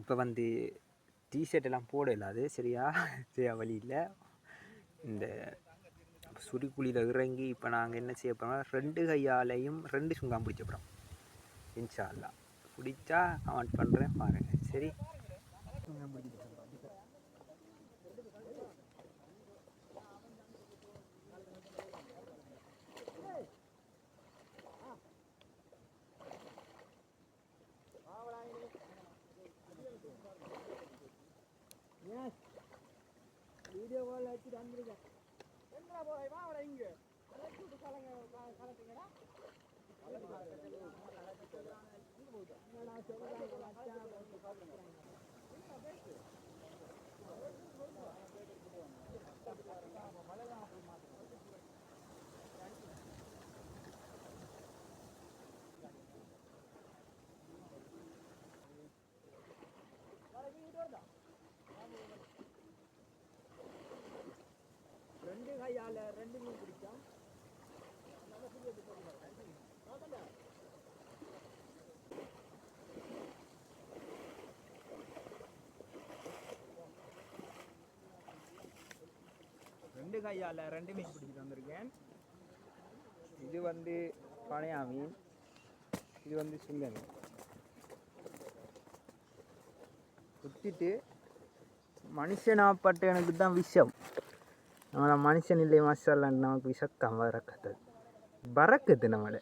இப்போ வந்து டிஷர்ட் எல்லாம் போடல அது சரியா சரியா வழி இல்லை. இந்த சுடிக்குழியில் இறங்கி இப்போ நாங்கள் என்ன செய்ய போகிறோம், 2 கையாலையும் 2 சுங்காம் பிடிச்ச போகிறோம். இன்ஷா அல்லா பிடிச்சா கமெண்ட் பண்ணுறேன் பாருங்கள். சரி, வீடியோ கால் வச்சுட்டு வந்துருக்கேன். என்ன போய் வா அவளை இங்கே கலங்க கலட்டுங்கடா. ரெண்டு கையால 2 மீன் பிடிச்சோம். ரெண்டு கையால் 2 மீன் பிடிச்சிட்டு வந்திருக்கேன். இது வந்து பனையா மீன், இது வந்து சுங்க மீன். குத்திட்டு மனுஷனாப்பட்ட எனக்கு தான் விஷம். நம்மளை மனுஷன் இல்லையே மசாலான்னு நமக்கு விஷத்தான் வரக்கத்தது பறக்குது நம்மளை.